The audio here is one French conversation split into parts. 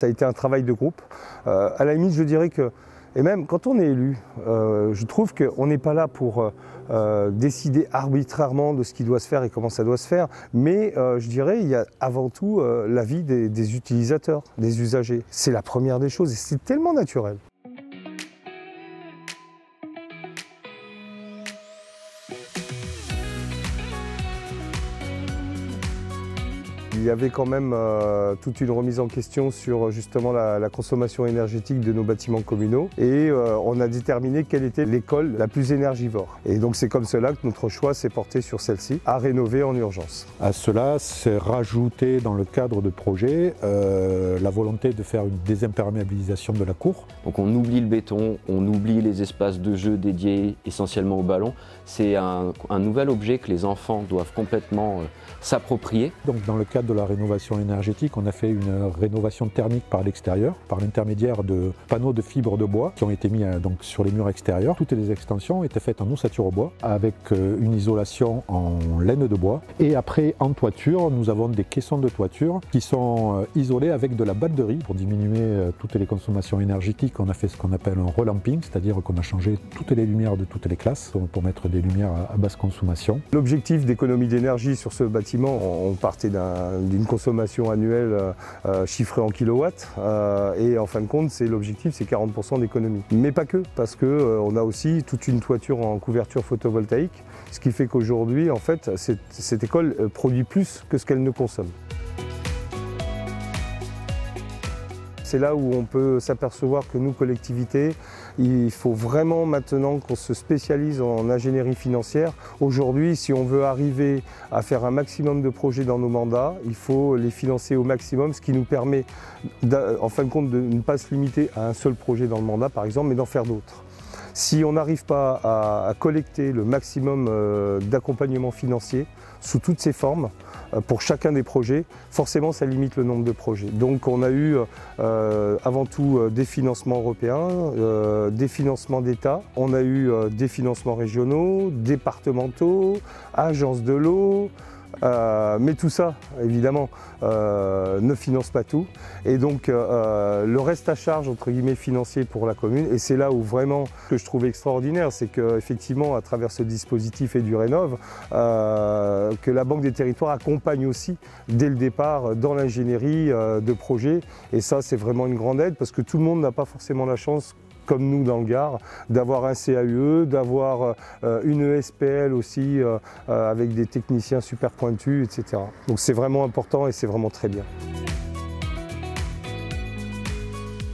Ça a été un travail de groupe. À la limite, je dirais que, et même quand on est élu, je trouve qu'on n'est pas là pour décider arbitrairement de ce qui doit se faire et comment ça doit se faire, mais je dirais il y a avant tout l'avis des utilisateurs, des usagers. C'est la première des choses et c'est tellement naturel. Il y avait quand même toute une remise en question sur justement la consommation énergétique de nos bâtiments communaux et on a déterminé quelle était l'école la plus énergivore. Et donc c'est comme cela que notre choix s'est porté sur celle-ci, à rénover en urgence. À cela, c'est rajouté dans le cadre de projet la volonté de faire une désimperméabilisation de la cour. Donc on oublie le béton, on oublie les espaces de jeu dédiés essentiellement au ballon. C'est un nouvel objet que les enfants doivent complètement s'approprier. Donc dans le cadre de la rénovation énergétique, on a fait une rénovation thermique par l'extérieur, par l'intermédiaire de panneaux de fibres de bois qui ont été mis donc, sur les murs extérieurs. Toutes les extensions étaient faites en ossature au bois avec une isolation en laine de bois. Et après, en toiture, nous avons des caissons de toiture qui sont isolés avec de la batterie pour diminuer toutes les consommations énergétiques. On a fait ce qu'on appelle un relamping, c'est-à-dire qu'on a changé toutes les lumières de toutes les classes pour mettre des lumières à basse consommation. L'objectif d'économie d'énergie sur ce bâtiment, on partait d'une consommation annuelle chiffrée en kilowatts et en fin de compte l'objectif c'est 40% d'économie. Mais pas que, parce qu'on a aussi toute une toiture en couverture photovoltaïque, ce qui fait qu'aujourd'hui en fait cette école produit plus que ce qu'elle ne consomme. C'est là où on peut s'apercevoir que nous, collectivités, il faut vraiment maintenant qu'on se spécialise en ingénierie financière. Aujourd'hui, si on veut arriver à faire un maximum de projets dans nos mandats, il faut les financer au maximum, ce qui nous permet, en fin de compte, de ne pas se limiter à un seul projet dans le mandat, par exemple, mais d'en faire d'autres. Si on n'arrive pas à collecter le maximum d'accompagnement financier sous toutes ses formes, pour chacun des projets, forcément ça limite le nombre de projets. Donc on a eu avant tout des financements européens, des financements d'État, on a eu des financements régionaux, départementaux, agences de l'eau, mais tout ça, évidemment, ne finance pas tout. Et donc, le reste à charge, entre guillemets, financier pour la commune, et c'est là où vraiment, ce que je trouve extraordinaire, c'est qu'effectivement, à travers ce dispositif EduRénov, que la Banque des Territoires accompagne aussi, dès le départ, dans l'ingénierie de projets. Et ça, c'est vraiment une grande aide, parce que tout le monde n'a pas forcément la chance, comme nous dans le Gard, d'avoir un CAUE, d'avoir une ESPL aussi avec des techniciens super pointus, etc. Donc c'est vraiment important et c'est vraiment très bien.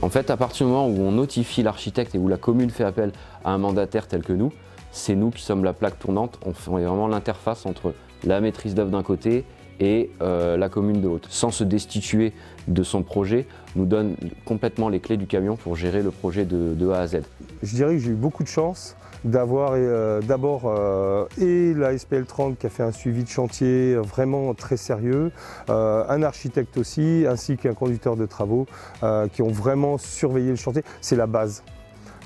En fait, à partir du moment où on notifie l'architecte et où la commune fait appel à un mandataire tel que nous, c'est nous qui sommes la plaque tournante, on fait vraiment l'interface entre la maîtrise d'œuvre d'un côté et la commune de l'autre. Sans se destituer de son projet, nous donne complètement les clés du camion pour gérer le projet de A à Z. Je dirais que j'ai eu beaucoup de chance d'avoir d'abord la SPL 30 qui a fait un suivi de chantier vraiment très sérieux, un architecte aussi, ainsi qu'un conducteur de travaux qui ont vraiment surveillé le chantier. C'est la base.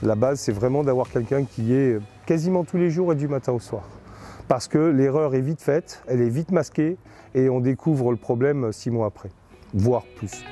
La base, c'est vraiment d'avoir quelqu'un qui est quasiment tous les jours et du matin au soir. Parce que l'erreur est vite faite, elle est vite masquée et on découvre le problème 6 mois après, voire plus.